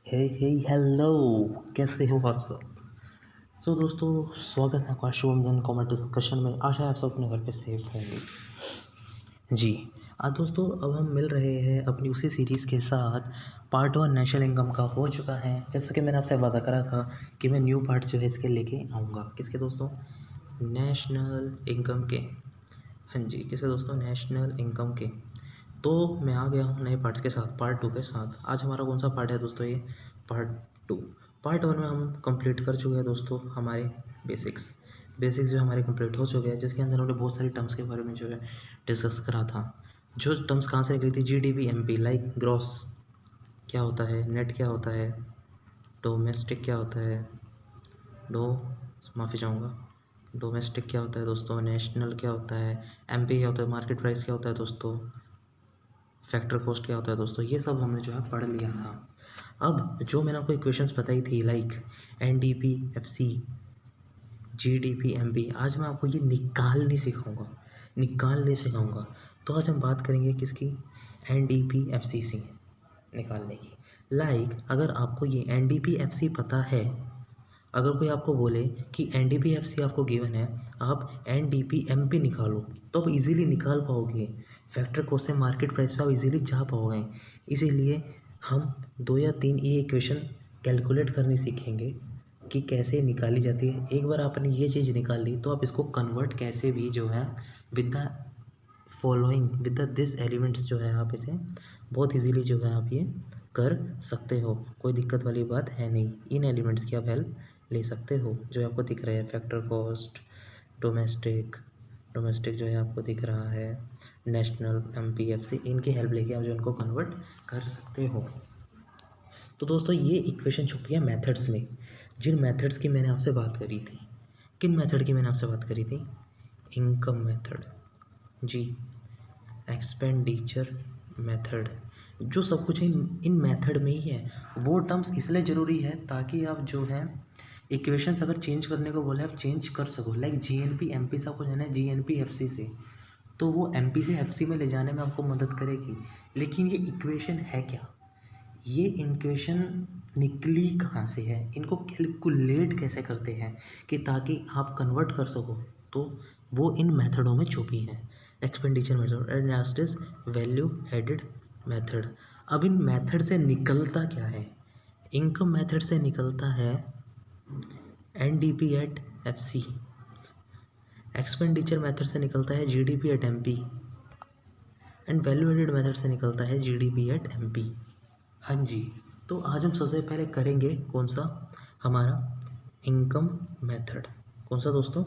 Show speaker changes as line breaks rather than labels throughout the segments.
हे हे hello, कैसे हो आप सब। दोस्तों, स्वागत है आपका शुभम दिन कॉमेडी डिस्कशन में। आशा है आप सब अपने घर पे सेफ होंगे। जी। आज दोस्तों, अब हम मिल रहे हैं अपनी उसी सीरीज़ के साथ। पार्ट 1 नेशनल इनकम का हो चुका है। जैसे कि मैंने आपसे वादा करा था कि मैं न्यू पार्ट जो है इसके लेके आऊँगा। किसके दोस्तों? नेशनल इनकम के। हाँ जी, किसके दोस्तों? नेशनल इनकम के। तो मैं आ गया हूँ नए पार्ट्स के साथ, पार्ट 2 के साथ। आज हमारा कौन सा पार्ट है दोस्तों? ये पार्ट 2। पार्ट 1 में हम कंप्लीट कर चुके हैं दोस्तों हमारे बेसिक्स जो हमारे कंप्लीट हो चुके हैं, जिसके अंदर हमने बहुत सारी टर्म्स के बारे में जो है डिस्कस करा था। जो टर्म्स कहाँ से निकली थी? जीडीपी, एमपी, लाइक ग्रॉस क्या होता है, नेट क्या होता है, डोमेस्टिक क्या होता है, माफ़ी चाहूँगा, डोमेस्टिक क्या होता है दोस्तों, नेशनल क्या होता है, एमपी क्या होता है, मार्केट प्राइस क्या होता है दोस्तों, फैक्टर कॉस्ट क्या होता है दोस्तों, ये सब हमने जो है पढ़ लिया था। अब जो मैंने आपको इक्वेशंस बताई थी, like NDP, FC, GDP, MP, आज मैं आपको ये निकालने सिखाऊंगा। तो आज हम बात करेंगे किसकी? एनडीपी, एफसीसी निकालने की। लाइक अगर आपको ये एनडीपी, एफसी पता है, अगर कोई आपको बोले कि एनडीपीएफसी आपको गिवन है, आप एनडीपीएमपी निकालो, तो आप इजीली निकाल पाओगे। फैक्टर कोर्स से मार्केट प्राइस पे आप इजीली जा पाओगे। इसीलिए हम 2 या 3 ये इक्वेशन कैलकुलेट करनी सीखेंगे कि कैसे निकाली जाती है। एक बार आपने ये चीज़ निकाल ली तो आप इसको कन्वर्ट कैसे भी जो है with the with the this elements जो है आप इसे बहुत इजीली जो है आप ये कर सकते हो। कोई दिक्कत वाली बात है नहीं। इन एलिमेंट्स की आप हेल्प ले सकते हो। जो आपको दिख रहा है फैक्टर कॉस्ट, डोमेस्टिक जो है आपको दिख रहा है, नेशनल, एमपीएफसी, इनकी हेल्प लेके आप जो इनको कन्वर्ट कर सकते हो। तो दोस्तों, ये इक्वेशन छुपी है मेथड्स में, जिन मेथड्स की मैंने आपसे बात करी थी। किन मेथड की मैंने आपसे बात करी थी? इनकम मेथड, जी, एक्सपेंडिचर मेथड। जो सब कुछ इन मेथड में ही है। वो टर्म्स इसलिए ज़रूरी है ताकि आप जो है इक्वेशंस अगर चेंज करने को बोले आप चेंज कर सको। लाइक जीएनपी, एमपी से आपको जाना है जीएनपी एफसी से, तो वो एमपी से एफसी में ले जाने में आपको मदद करेगी। लेकिन ये इक्वेशन है क्या? ये इक्वेशन निकली कहाँ से है? इनको कैलकुलेट कैसे करते हैं कि ताकि आप कन्वर्ट कर सको? तो वो इन मेथडों में छुपी है। Expenditure method and last is value added method. अब इन मेथड से निकलता क्या है? इनकम मेथड से निकलता है NDP at FC, expenditure method से निकलता है GDP at MP, and value added method से निकलता है जीडीपी एट एमपी। हाँ जी। तो आज हम सबसे पहले करेंगे कौन सा? हमारा इनकम मेथड। कौन सा दोस्तों?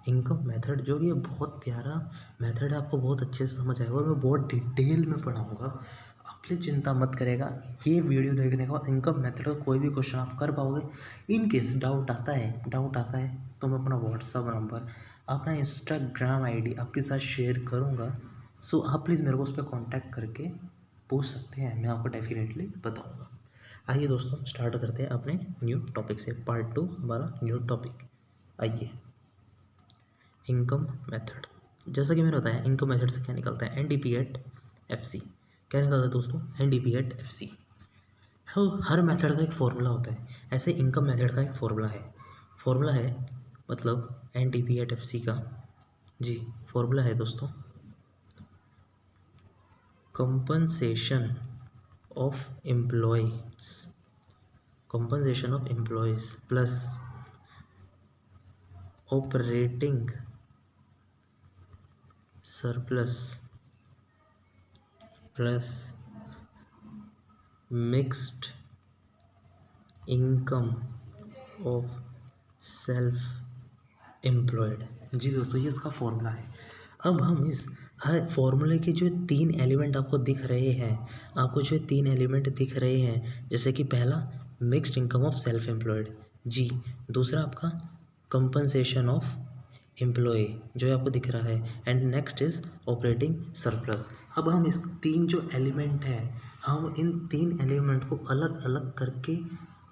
इनकम मेथड, जो ये बहुत प्यारा मेथड है, आपको बहुत अच्छे से समझ आएगा और मैं बहुत डिटेल में पढ़ाऊँगा। आप प्लीज़ चिंता मत करेगा। ये वीडियो देखने के बाद इनकम मेथड का कोई भी क्वेश्चन आप कर पाओगे। इन केस डाउट आता है तो मैं अपना व्हाट्सअप नंबर, अपना इंस्टाग्राम आईडी आपके साथ शेयर करूँगा। सो आप प्लीज़ मेरे को उस पर कॉन्टैक्ट करके पूछ सकते हैं, मैं आपको डेफिनेटली बताऊँगा। आइए दोस्तों, स्टार्ट करते हैं अपने न्यू टॉपिक से। पार्ट 2 हमारा न्यू टॉपिक। आइए, इनकम मेथड। जैसा कि मैंने बताया, इनकम मेथड से क्या निकलता है? NDP at FC. क्या निकलता है दोस्तों? NDP at FC. अब हर मेथड का एक फॉर्मूला होता है, ऐसे इनकम मेथड का एक फॉर्मूला है मतलब एनडीपी एट एफसी का, जी, फॉर्मूला है दोस्तों, compensation of employees plus operating surplus plus mixed income of self employed. जी दोस्तों, ये इसका फॉर्मूला है। अब हम इस हर फॉर्मूले के जो 3 एलिमेंट आपको दिख रहे हैं, जैसे कि पहला mixed income of self employed, जी, दूसरा आपका कंपनसेशन ऑफ एम्प्लॉय जो आपको दिख रहा है, and next is operating surplus. अब हम इस 3 जो एलिमेंट है, हम इन 3 एलिमेंट को अलग अलग करके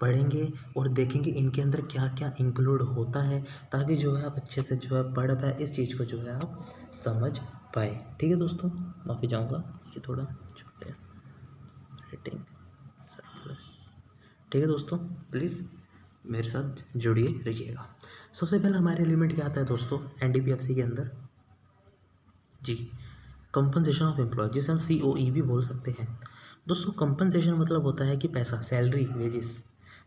पढ़ेंगे और देखेंगे इनके अंदर क्या क्या इंक्लूड होता है, ताकि जो है आप अच्छे से जो है पढ़ पाए, इस चीज़ को जो है आप समझ पाए। ठीक है दोस्तों, माफ़ी चाहूँगा, ये थोड़ा छोटे रेटिंग सरप्लस ठीक है दोस्तों, प्लीज़ मेरे साथ जुड़िए रहिएगा। सबसे पहले हमारे एलिमेंट क्या आता है दोस्तों एनडीपीएफसी के अंदर जी, कंपनसेशन ऑफ एम्प्लॉय, जिसे हम COE भी बोल सकते हैं। दोस्तों कंपनसेशन मतलब होता है कि पैसा, सैलरी, वेजेस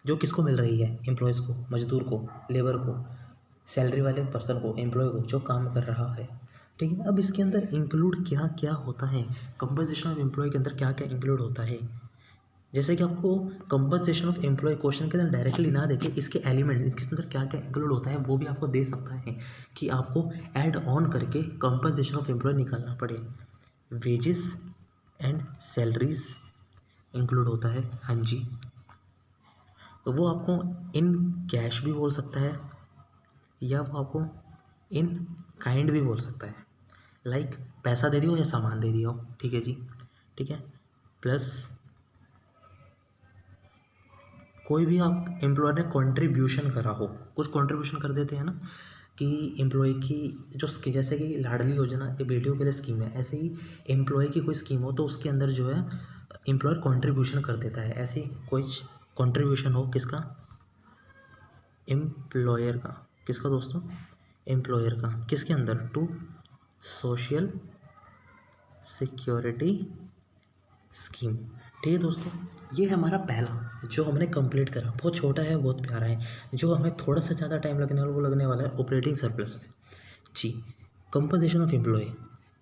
जो किसको मिल रही है, एम्प्लॉयज़ को, मजदूर को, लेबर को, सैलरी वाले पर्सन को, एम्प्लॉय को जो काम कर रहा है। ठीक है, अब इसके अंदर इंक्लूड क्या क्या होता है, कंपनसेशन ऑफ एम्प्लॉय के अंदर क्या क्या इंक्लूड होता है। जैसे कि आपको कंपनसेशन ऑफ एम्प्लॉय क्वेश्चन के अंदर डायरेक्टली ना देके इसके एलिमेंट, इसके अंदर क्या क्या इंक्लूड होता है वो भी आपको दे सकता है कि आपको ऐड ऑन करके कंपनसेशन ऑफ एम्प्लॉय निकालना पड़े। वेजेस एंड सैलरीज इंक्लूड होता है, हाँ जी। तो वो आपको इन कैश भी बोल सकता है या वो आपको इन काइंड भी बोल सकता है, लाइक पैसा दे दियो या सामान दे दिया हो, ठीक है जी, ठीक है। प्लस कोई भी आप एम्प्लॉयर ने कंट्रीब्यूशन करा हो, कुछ कंट्रीब्यूशन कर देते हैं ना कि एम्प्लॉय की जो जैसे कि लाडली योजना ये बेटियों के लिए स्कीम है, ऐसे ही एम्प्लॉय की कोई स्कीम हो तो उसके अंदर जो है एम्प्लॉयर कंट्रीब्यूशन कर देता है। ऐसे कोई कंट्रीब्यूशन हो किसका, एम्प्लॉयर का, किसका दोस्तों, एम्प्लॉयर का, किसके अंदर, टू सोशल सिक्योरिटी स्कीम। ठीक है दोस्तों, ये है हमारा पहला जो हमने कंप्लीट करा, बहुत छोटा है, बहुत प्यारा है। जो हमें थोड़ा सा ज़्यादा टाइम लगने वाला वो लगने वाला है ऑपरेटिंग सरप्लस में जी। Compensation of employee,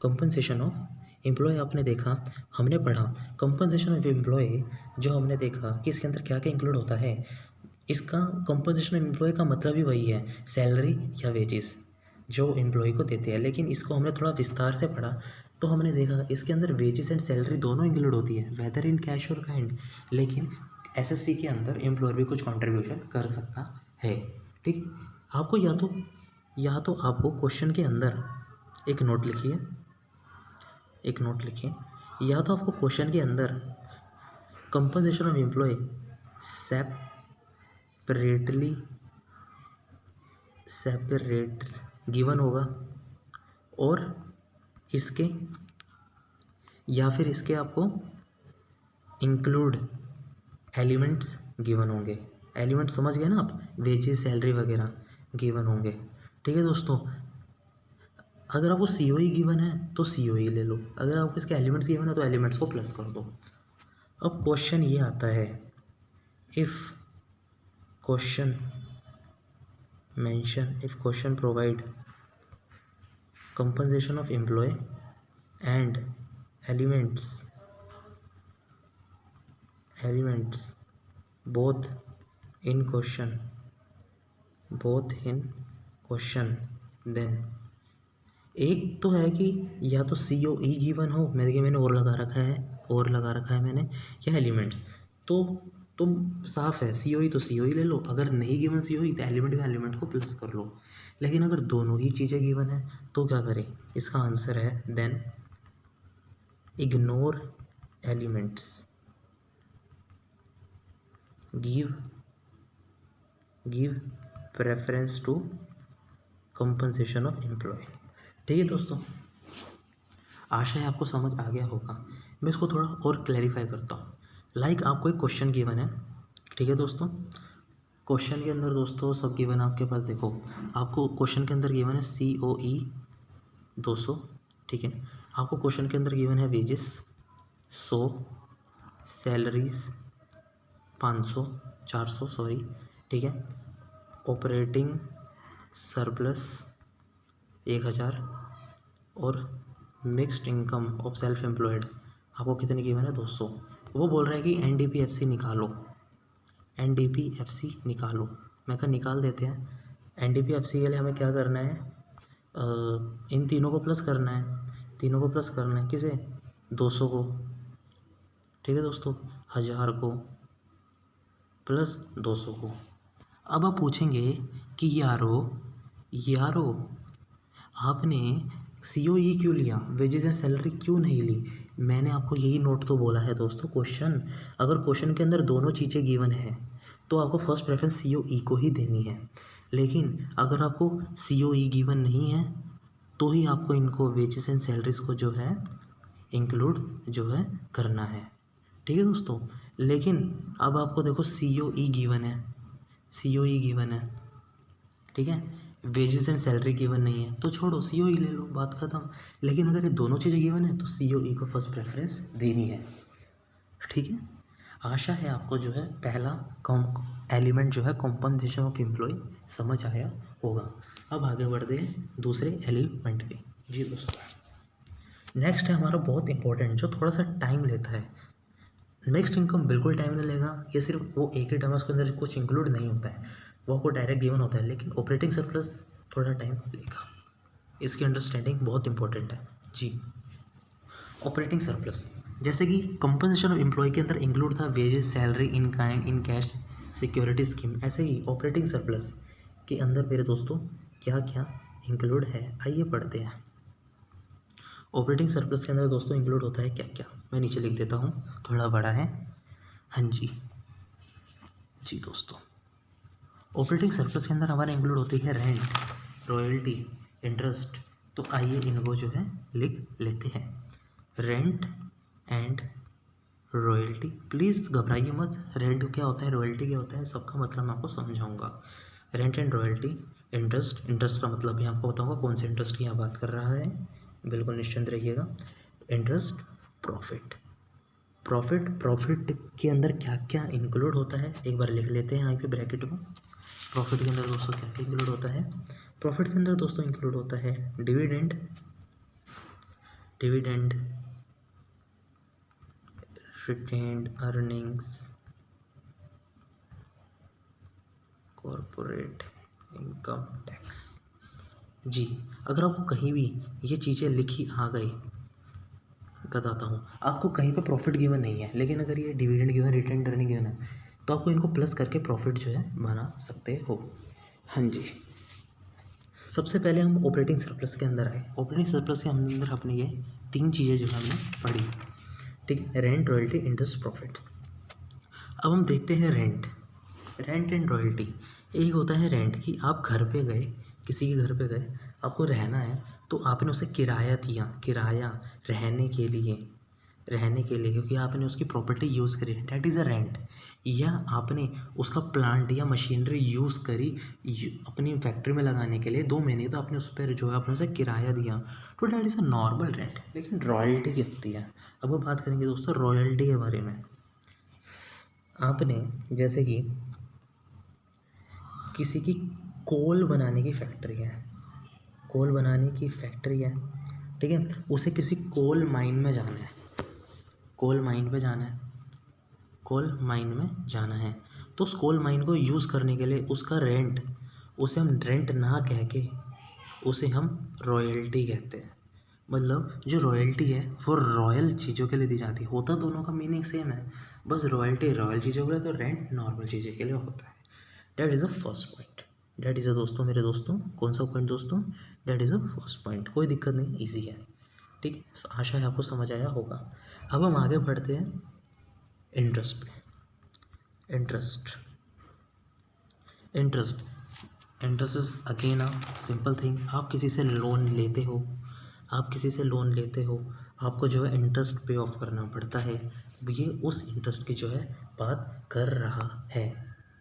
compensation of employee आपने देखा, हमने पढ़ा कंपनसेशन ऑफ एम्प्लॉय, जो हमने देखा कि इसके अंदर क्या क्या इंक्लूड होता है। इसका कंपनसेशन ऑफ एम्प्लॉय का मतलब ही वही है, सैलरी या वेजेस जो एम्प्लॉय को देते हैं, लेकिन इसको हमने थोड़ा विस्तार से पढ़ा तो हमने देखा इसके अंदर वेजेस एंड सैलरी दोनों इंक्लूड होती है, वेदर इन कैश और काइंड। लेकिन SSC के अंदर एम्प्लॉयर भी कुछ कंट्रीब्यूशन कर सकता है। ठीक है, आपको या तो आपको क्वेश्चन के अंदर एक नोट लिखिए, एक नोट लिखिए, या तो आपको क्वेश्चन के अंदर compensation of employ separate given होगा, और इसके या फिर इसके आपको इंक्लूड एलिमेंट्स गिवन होंगे। एलिमेंट्स समझ गए ना आप, वेजेस, सैलरी वगैरह गिवन होंगे। ठीक है दोस्तों, अगर आपको COE गिवन है तो COE ले लो, अगर आपको इसके एलिमेंट्स गिवन है तो एलिमेंट्स को प्लस कर दो। अब क्वेश्चन ये आता है, if question provide compensation of employee and elements both in question then, एक तो है कि या तो COE गिवन हो, मैंने और लगा रखा है मैंने, या एलिमेंट्स, तो तुम साफ है COE तो COE ले लो, अगर नहीं गिवन COE तो एलिमेंट का एलिमेंट को प्लस कर लो। लेकिन अगर दोनों ही चीज़ें गिवन है तो क्या करें, इसका आंसर है then ignore elements, give preference to compensation of employ. ठीक है दोस्तों, आशा है आपको समझ आ गया होगा। मैं इसको थोड़ा और क्लैरिफाई करता हूँ। लाइक आपको एक क्वेश्चन गिवन है, ठीक है दोस्तों, क्वेश्चन के अंदर दोस्तों सब गिवन आपके पास, देखो आपको क्वेश्चन के अंदर गिवन है COE 200, ठीक है, आपको क्वेश्चन के अंदर गिवन है वेजेस 100, सैलरीज 500 400 सॉरी, ठीक है, ऑपरेटिंग सरप्लस 1000 और mixed income of self employed आपको कितनी गिवन है 200। वो बोल रहा है कि NDPFC निकालो, NDPFC निकालो। मैं कहा निकाल देते हैं। NDPFC के लिए हमें क्या करना है, इन तीनों को प्लस करना है, किसे, 200 को, ठीक है दोस्तों, 1000 को प्लस 200 को। अब आप पूछेंगे कि यारो आपने COE क्यों लिया, वेजेस एंड सैलरी क्यों नहीं ली। मैंने आपको यही नोट तो बोला है दोस्तों, अगर क्वेश्चन के अंदर दोनों चीज़ें गिवन है तो आपको फर्स्ट प्रेफरेंस COE को ही देनी है। लेकिन अगर आपको COE गिवन नहीं है तो ही आपको इनको वेजेस एंड सैलरीज को जो है इंक्लूड जो है करना है। ठीक है दोस्तों, लेकिन अब आपको देखो COE गिवन है, COE गिवन है, ठीक है, वेजेस एंड सैलरी गिवन नहीं है, तो छोड़ो COE ले लो, बात ख़त्म। लेकिन अगर ये दोनों चीज़ें गिवन है तो COE को फर्स्ट प्रेफरेंस देनी है, ठीक है। आशा है आपको जो है पहला कॉम एलिमेंट जो है कॉम्पनसेशन ऑफ एम्प्लॉय समझ आया होगा। अब आगे बढ़ते हैं दूसरे एलिमेंट पे। जी दोस्तों, नेक्स्ट है हमारा बहुत इंपॉर्टेंट, जो थोड़ा सा टाइम लेता है। नेक्स्ट इनकम बिल्कुल टाइम नहीं लेगा, ये सिर्फ वो एक ही टर्म उसके अंदर कुछ इंक्लूड नहीं होता है, वो आपको डायरेक्ट गिवन होता है, लेकिन ऑपरेटिंग सरप्लस थोड़ा टाइम लेगा, इसकी अंडरस्टैंडिंग बहुत इंपॉर्टेंट है जी। ऑपरेटिंग सरप्लस जैसे कि कंपनसेशन ऑफ एम्प्लॉय के अंदर इंक्लूड था wages, salary, in kind, in cash, security scheme, ऐसे ही ऑपरेटिंग सरप्लस के अंदर मेरे दोस्तों क्या क्या इंक्लूड है, आइए पढ़ते हैं। ऑपरेटिंग सरप्लस के अंदर दोस्तों इंक्लूड होता है क्या क्या, मैं नीचे लिख देता हूँ, थोड़ा बड़ा है। हाँ जी जी दोस्तों, ऑपरेटिंग सरप्लस के अंदर हमारे इंक्लूड होती है रेंट, रॉयल्टी, इंटरेस्ट। तो आइए इनको जो है लिख लेते हैं, रेंट एंड रॉयल्टी। प्लीज़ घबराइए मत, रेंट क्या होता है, रॉयल्टी क्या होता है, सबका मतलब मैं आपको समझाऊंगा। Rent and royalty, interest, interest का मतलब भी आपको बताऊंगा कौन से इंटरेस्ट की यहाँ बात कर रहा है, बिल्कुल निश्चिंत रहिएगा। इंटरेस्ट, प्रॉफिट, प्रॉफिट के अंदर क्या क्या इंक्लूड होता है एक बार लिख लेते हैं यहाँ पे ब्रैकेट में। प्रॉफिट के अंदर दोस्तों क्या क्या इंक्लूड होता है, प्रॉफिट के अंदर दोस्तों इंक्लूड होता है dividend, dividend, retained earnings, corporate income tax. जी, अगर आपको कहीं भी ये चीज़ें लिखी आ गई, बताता हूँ आपको कहीं पे प्रॉफिट गिवन नहीं है, लेकिन अगर ये dividend given, retained earning given है, तो आपको इनको प्लस करके प्रॉफिट जो है बना सकते हो। हाँ जी, सबसे पहले हम ऑपरेटिंग सरप्लस के अंदर आए। ऑपरेटिंग सरप्लस के अंदर अपने ये तीन चीज़ें जो है हमने पढ़ी, ठीक है, रेंट, रॉयल्टी, इंटरेस्ट, प्रॉफिट। अब हम देखते हैं रेंट, रेंट एंड रॉयल्टी। एक होता है रेंट कि आप घर पे गए, किसी के घर पे गए, आपको रहना है, तो आपने उसे किराया दिया, किराया रहने के लिए, रहने के लिए, क्योंकि आपने उसकी प्रॉपर्टी यूज़ करी, डैट इज़ अ रेंट। या आपने उसका प्लांट या मशीनरी यूज़ करी अपनी फैक्ट्री में लगाने के लिए 2 महीने, तो आपने उस पर जो है आपने उसे किराया दिया, तो that is a normal rent. लेकिन रॉयल्टी क्या होती है, अब वो बात करेंगे दोस्तों रॉयल्टी के बारे में। आपने जैसे कि किसी की कोल बनाने की फैक्ट्री है, कोल बनाने की फैक्ट्री है, ठीक है, उसे किसी कोल माइन में जाना है, कोल माइन पे जाना है, कोल माइन में जाना है, तो उस कोल माइन को यूज़ करने के लिए उसका रेंट, उसे हम रेंट ना कह के उसे हम रॉयल्टी कहते हैं। मतलब जो रॉयल्टी है वो रॉयल चीज़ों के लिए दी जाती है, होता दोनों का मीनिंग सेम है, बस रॉयल्टी रॉयल चीज़ों के लिए, तो रेंट नॉर्मल चीज़ों के लिए होता है। That is a first point, that is a दोस्तों, मेरे दोस्तों कौन सा पॉइंट दोस्तों, that is a first point, कोई दिक्कत नहीं, ईजी है, ठीक है, आशा है आपको समझ आया होगा। अब हम आगे बढ़ते हैं इंटरेस्ट पे। Interest, interest, interest is again a simple thing. आप किसी से लोन लेते हो, आप किसी से लोन लेते हो, आपको जो है इंटरेस्ट पे ऑफ करना पड़ता है, ये उस इंटरेस्ट की जो है बात कर रहा है,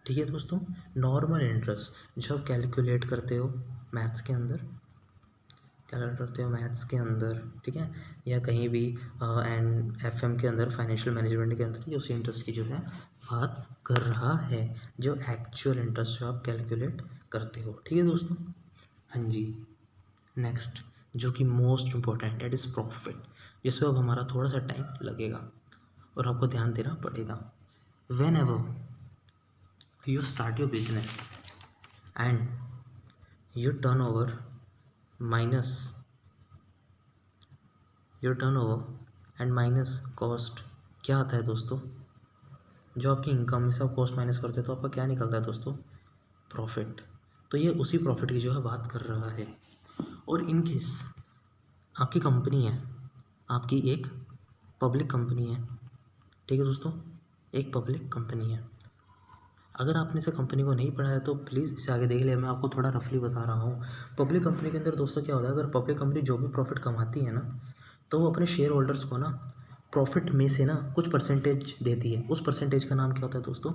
ठीक है दोस्तों। नॉर्मल इंटरेस्ट जो आप कैलकुलेट करते हो मैथ्स के अंदर, कैलकुलेट करते हो मैथ्स के अंदर, ठीक है, या कहीं भी एंड FM के अंदर, फाइनेंशियल मैनेजमेंट के अंदर, ये उसी इंटरेस्ट की जो है बात कर रहा है, जो एक्चुअल इंटरेस्ट जो आप कैलकुलेट करते हो, ठीक है दोस्तों। हाँ जी, नेक्स्ट जो कि most important, that is profit, जिस पर अब हमारा थोड़ा सा टाइम लगेगा और आपको ध्यान देना पड़ेगा। When ever you start your business and your turn over minus your turn over and minus cost, क्या आता है दोस्तों, जो आपकी इनकम में से आप कॉस्ट माइनस करते हो तो आपका क्या निकलता है दोस्तों, प्रॉफिट। तो ये उसी प्रॉफिट की जो है बात कर रहा है। और इन केस आपकी कंपनी है, आपकी एक पब्लिक कंपनी है, ठीक है दोस्तों, एक पब्लिक कंपनी है। अगर आपने इसे कंपनी को नहीं पढ़ा है तो प्लीज़ इसे आगे देख लिया, मैं आपको थोड़ा रफली बता रहा हूँ। पब्लिक कंपनी के अंदर दोस्तों क्या होता है, अगर पब्लिक कंपनी जो भी प्रॉफिट कमाती है ना, तो वो अपने शेयर होल्डर्स को ना प्रॉफिट में से ना कुछ परसेंटेज देती है, उस परसेंटेज का नाम क्या होता है दोस्तों?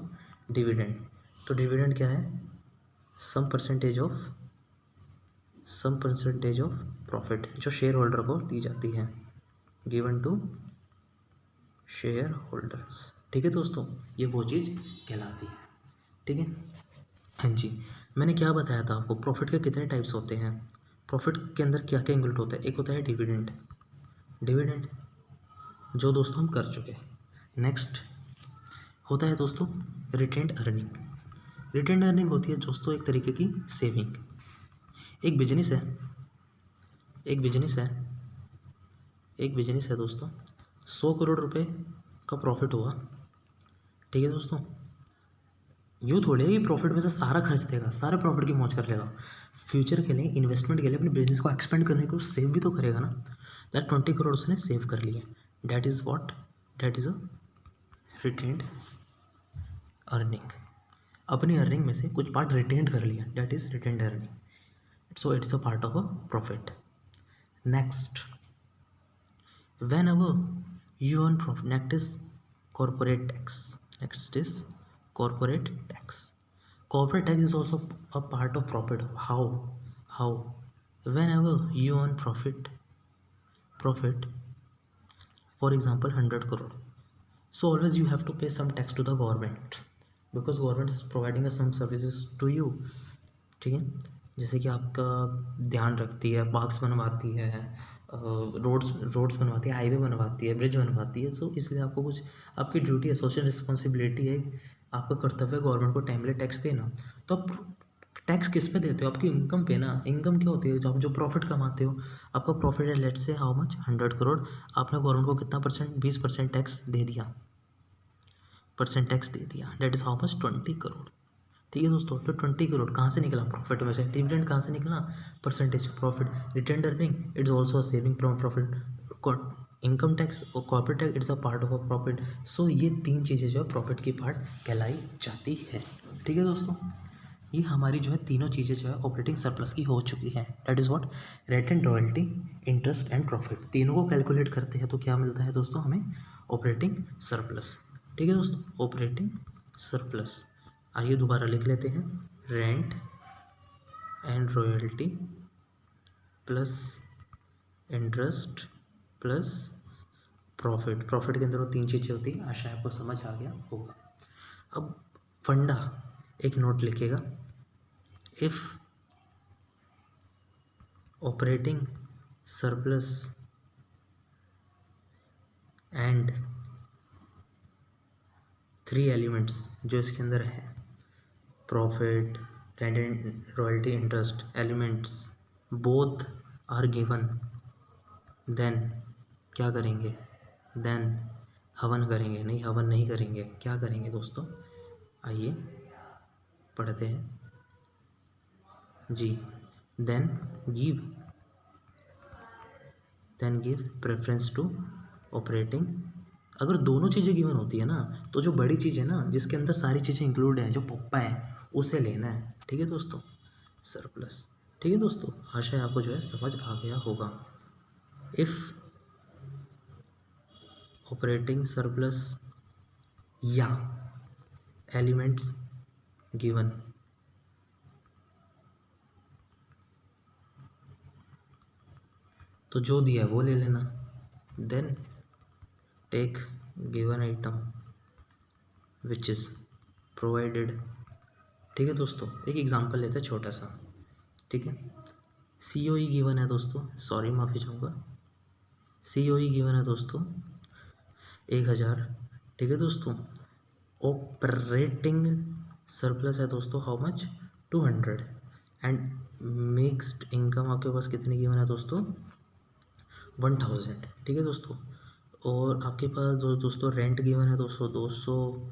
डिविडेंड। तो डिविडेंड क्या है? सम परसेंटेज ऑफ प्रॉफिट जो शेयर होल्डर को दी जाती है, गिवन टू शेयर होल्डर्स। ठीक है दोस्तों, ये वो चीज़ कहलाती है। ठीक है, हाँ जी। मैंने क्या बताया था आपको, प्रॉफिट के कितने टाइप्स होते हैं, प्रॉफिट के अंदर क्या क्या इंक्लूड होता है? एक होता है डिविडेंड, डिविडेंड जो दोस्तों हम कर चुके हैं। नेक्स्ट होता है दोस्तों रिटेन्ड अर्निंग। रिटेन्ड अर्निंग होती है दोस्तों एक तरीके की सेविंग। एक बिजनेस है, एक बिजनेस है, एक बिजनेस है दोस्तों, 100 करोड़ रुपए का प्रॉफिट हुआ। ठीक है दोस्तों, यूँ थोड़ी है कि प्रॉफिट में से सारा खर्च देगा, सारे प्रॉफिट की मौज कर लेगा। फ्यूचर के लिए, इन्वेस्टमेंट के लिए, अपने बिजनेस को एक्सपेंड करने को सेव भी तो करेगा ना। लाइक 20 करोड़ उसने सेव कर लिए, that is what, that is a retained earning. अपनी अर्निंग में से कुछ पार्ट रिटेन्ड कर लिया, that is retained earning. So it's a part of a profit. Next, when ever you earn profit, next is corporate tax, next is corporate tax. Corporate tax is also a part of profit. How whenever you earn profit, for example 100 crore, so always you have to pay some tax to the government, because government is providing us some services to you. ठीक है, जैसे कि आपका ध्यान रखती है, parks बनवाती है, roads बनवाती है, हाईवे बनवाती है, ब्रिज बनवाती है। सो इसलिए आपको कुछ, आपकी ड्यूटी है, सोशल रिस्पॉन्सिबिलिटी है, आपका कर्तव्य है गवर्नमेंट को टाइमली टैक्स देना। तो आप टैक्स किस पे देते हो? आपकी इनकम पे ना। इनकम क्या होती है? जो आप जो प्रॉफिट कमाते हो, आपका प्रॉफिट है let's say how much, 100 crore, आपने गवर्नमेंट को कितना परसेंट, 20% टैक्स दे दिया, that is how much, 20 crore. ठीक है दोस्तों, तो 20 करोड़ कहाँ से निकला? प्रॉफिट में से। डिविडेंड कहाँ से निकला? Percentage profit. Retained earning it's also saving from profit. Income tax और corporate tax it's a part of a profit. So ये तीन चीज़ें जो है प्रॉफिट की पार्ट कहलाई जाती है। ठीक है दोस्तों, ये हमारी जो है तीनों चीज़ें जो है ऑपरेटिंग सरप्लस की हो चुकी हैं। That is what, rent and royalty, interest and profit, तीनों को कैलकुलेट करते हैं तो क्या मिलता है दोस्तों हमें? Operating surplus. ठीक है दोस्तों, ऑपरेटिंग सरप्लस। आइए दोबारा लिख लेते हैं, rent and royalty plus interest plus profit. Profit के अंदर वो तीन चीज़ें होती हैं, आशा आपको समझ आ गया होगा। अब फंडा, एक नोट लिखिएगा, if operating surplus and 3 elements जो इसके अंदर है, profit, rent and royalty, interest elements, both are given, then क्या करेंगे? देन हवन करेंगे। नहीं, हवन नहीं करेंगे, क्या करेंगे दोस्तों? आइए पढ़ते हैं जी। Then give preference to operating. अगर दोनों चीज़ें गिवन होती है ना, तो जो बड़ी चीज़ है ना, जिसके अंदर सारी चीज़ें इंक्लूड है, जो पप्पा है, उसे लेना है। ठीक है दोस्तों, सरप्लस। ठीक है दोस्तों, आशा है आपको जो है समझ आ गया होगा। इफ़ ऑपरेटिंग सरप्लस या एलिमेंट्स गिवन, तो जो दिया है वो ले लेना। Then take given item which is provided. ठीक है दोस्तों, एक एग्जांपल लेते हैं छोटा सा। ठीक है, COE गिवन है दोस्तों, सॉरी माफ़ी चाहूँगा, COE गिवन है दोस्तों 1000। ठीक है दोस्तों, ऑपरेटिंग सरप्लस है दोस्तों how much, 200। And mixed income आपके पास कितनी गिवन है दोस्तों? 1000। ठीक है दोस्तों, और आपके पास दोस्तों रेंट गिवन है दोस्तों 200।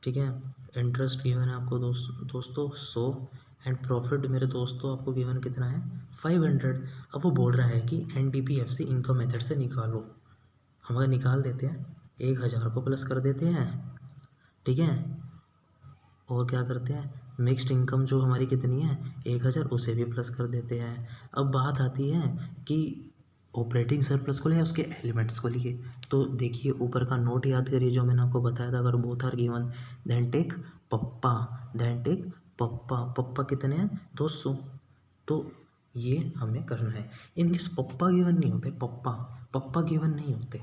ठीक है, इंटरेस्ट गिवन है आपको दोस्तों 100। एंड प्रॉफिट मेरे दोस्तों आपको गिवन कितना है? 500। अब वो बोल रहा है कि NDPFC इनकम मेथड से निकालो। हम अगर निकाल देते हैं, 1000 को प्लस कर देते हैं। ठीक है, और क्या करते हैं, मिक्स्ड इनकम जो हमारी कितनी है 1000, उसे भी प्लस कर देते हैं। अब बात आती है कि ऑपरेटिंग सरप्लस को लिए उसके एलिमेंट्स को लिए। तो देखिए ऊपर का नोट याद करिए जो मैंने आपको बताया था, अगर both are given then take papa, then take papa. Papa कितने हैं 200, तो ये हमें करना है। इनकेस पप्पा गिवन नहीं होते, पप्पा गिवन नहीं होते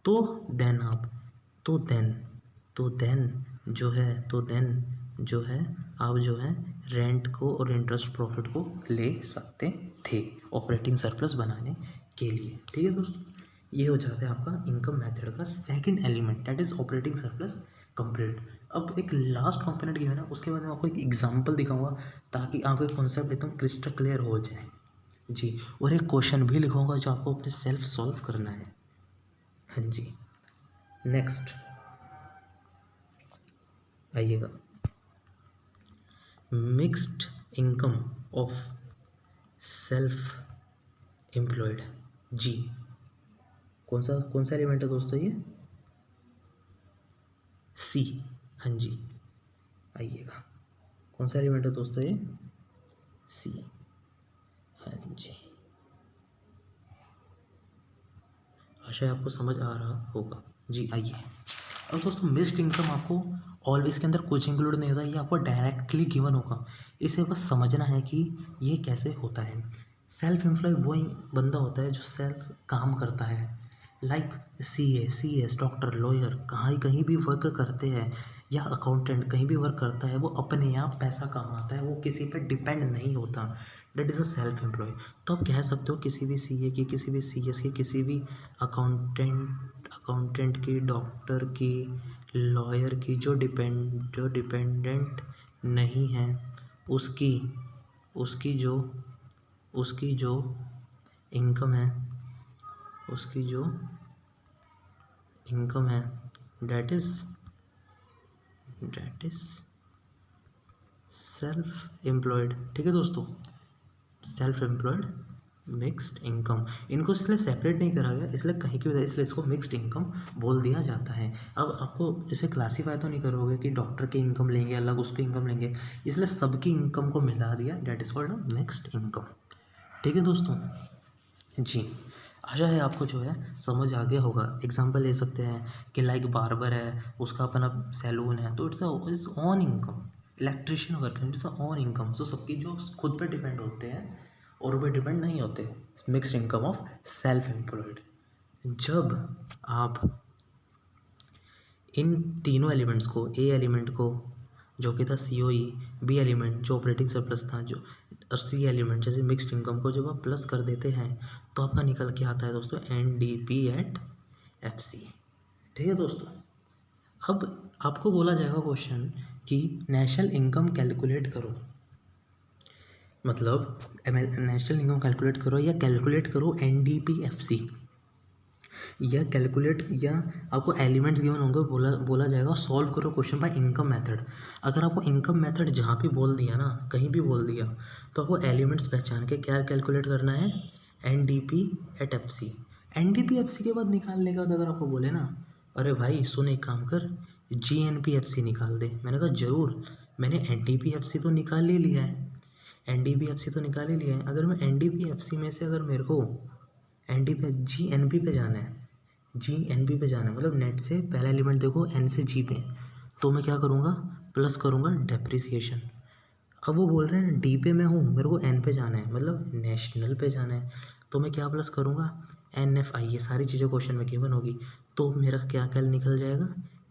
तो देन आप तो देन जो है आप जो है रेंट को और इंटरेस्ट प्रॉफिट को ले सकते थे ऑपरेटिंग सरप्लस बनाने के लिए। ठीक है दोस्तों, ये हो जाता है आपका इनकम मेथड का second element, that is operating surplus complete. अब एक लास्ट कंपोनेंट गिवन है, उसके बाद मैं आपको एक एग्जांपल दिखाऊंगा ताकि आपका कॉन्सेप्ट एकदम क्रिस्टल क्लियर हो जाए जी, और एक क्वेश्चन भी लिखाऊंगा जो आपको अपने सेल्फ सॉल्व करना है। हाँ जी, नेक्स्ट आइएगा, mixed income of self employed जी। कौन सा एलिमेंट है दोस्तों ये? सी। हाँ जी, आइएगा, कौन सा एलिमेंट है दोस्तों ये? सी। हाँ जी, आशा है आपको समझ आ रहा होगा जी। आइए अब दोस्तों, मिक्स्ड इनकम आपको ऑलवेज के अंदर कुछ इंक्लूड नहीं होता, ये आपको डायरेक्टली गिवन होगा। इसे बस समझना है कि ये कैसे होता है। सेल्फ एम्प्लॉय वही बंदा होता है जो सेल्फ काम करता है, like C S doctor lawyer कहीं भी वर्क करते हैं, या अकाउंटेंट कहीं भी वर्क करता है, वो अपने आप पैसा कमाता है, वो किसी पे डिपेंड नहीं होता। That is a self employ. तो आप कह सकते हो किसी भी सी ए की, किसी भी सी एस की, किसी भी अकाउंटेंट की, डॉक्टर की, लॉयर की जो डिपेंडेंट नहीं है, उसकी उसकी जो उसकी जो इनकम है उसकी जो इनकम है डेट इज सेल्फ एम्प्लॉयड। ठीक है दोस्तों, सेल्फ एम्प्लॉयड मिक्स्ड इनकम, इनको इसलिए सेपरेट नहीं करा गया, इसलिए कहीं की वजह, इसलिए इसको मिक्स्ड इनकम बोल दिया जाता है। अब आपको इसे क्लासीफाई तो नहीं करोगे कि डॉक्टर की इनकम लेंगे अलग, उसकी इनकम लेंगे, इसलिए सबकी इनकम को मिला दिया, that is called mixed income. ठीक है दोस्तों जी, आशा है आपको जो है समझ आ गया होगा। एग्जांपल ले सकते हैं कि लाइक बार्बर है, उसका अपना सैलून है, तो it's on income. Electrician work it's on income. So सबकी जो खुद पे डिपेंड होते हैं और पे डिपेंड नहीं होते, mixed income of self employed. जब आप इन तीनों एलिमेंट्स को, ए एलिमेंट को जो कि था सी ओ ई, बी एलिमेंट जो ऑपरेटिंग सरप्लस था, जो और सी एलिमेंट जैसे मिक्स्ड इनकम को जब आप प्लस कर देते हैं तो आपका निकल के आता है दोस्तों N D P at F C. ठीक है दोस्तों, अब आपको बोला जाएगा क्वेश्चन कि नेशनल इनकम कैलकुलेट करो, मतलब नेशनल इनकम कैलकुलेट करो या कैलकुलेट करो N D P F C, या कैलकुलेट, या आपको एलिमेंट्स गिवन होंगे, बोला जाएगा सॉल्व करो क्वेश्चन बाय इनकम मेथड। अगर आपको इनकम मेथड जहाँ भी बोल दिया ना, कहीं भी बोल दिया, तो आपको एलिमेंट्स पहचान के क्या कैलकुलेट करना है, N D P at F C. N D P F C के बाद निकालने के बाद अगर आपको बोले ना, अरे भाई सुन एक काम कर, G N P F C निकाल दे, मैंने कहा ज़रूर, मैंने N D P F C तो निकाल ही लिया है, N D P F C तो निकाल ही लिया है। अगर मैं N D P F C में से अगर मेरे को एन डी पे जी एन पी पे जाना है, जी एन पी पे जाना है, मतलब नेट से पहला एलिमेंट देखो एन से जी पे, तो मैं क्या करूँगा, प्लस करूँगा डेप्रिसिएशन। अब वो बोल रहे हैं डी पे मैं हूँ, मेरे को एन पे जाना है, मतलब नेशनल पे जाना है, तो मैं क्या प्लस करूँगा, एन एफ आई, ये सारी चीज़ें क्वेश्चन में गिवन होगी, तो मेरा क्या क्या निकल जाएगा,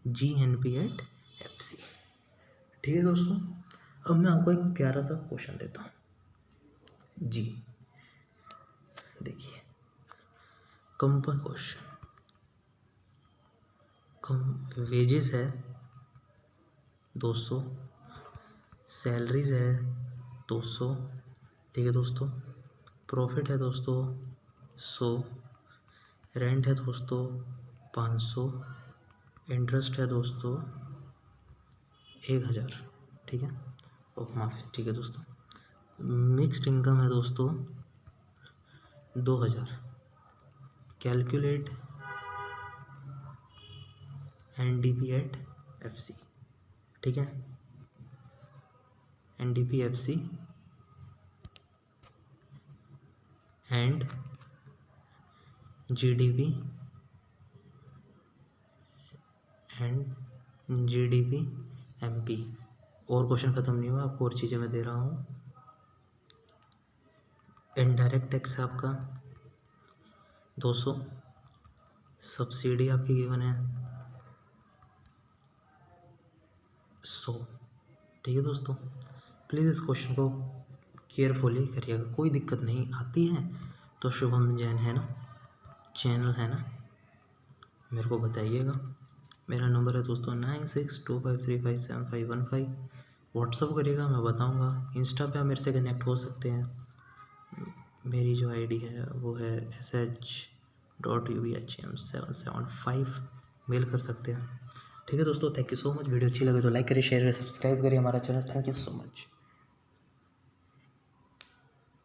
G N P at F C. ठीक है दोस्तों, अब मैं आपको एक प्यारा सा क्वेश्चन देता हूँ जी, देखिए कंपन क्वेश्चन, वेजेस है 200, सैलरीज है 200, ठीक है दोस्तों, प्रॉफिट है दोस्तों 100, रेंट है दोस्तों 500, इंटरेस्ट है दोस्तों 1000। ठीक है, ओ माफ़ी, ठीक है दोस्तों, मिक्स्ड इनकम है दोस्तों 2000। Calculate N D P at F C. ठीक है, N D P F C and GDP and GDP MP. और क्वेश्चन ख़त्म नहीं हुआ, आपको और चीज़ें मैं दे रहा हूँ। इनडायरेक्ट टैक्स है आपका 200, सब्सिडी आपकी गिवन है 100। ठीक है दोस्तों, प्लीज़ इस क्वेश्चन को केयरफुली करिएगा। कोई दिक्कत नहीं आती है तो शुभम जैन है ना, चैनल है ना, मेरे को बताइएगा। मेरा नंबर है दोस्तों 9625357515। व्हाट्सअप करिएगा, मैं बताऊंगा। इंस्टा पे आप मेरे से कनेक्ट हो सकते हैं। मेरी जो आईडी है वो है sh.ubhm775। मेल कर सकते हैं। ठीक है दोस्तों, thank you so much. Video अच्छी लगे तो लाइक करिए, शेयर करिए, सब्सक्राइब करिए हमारा channel. Thank you so much.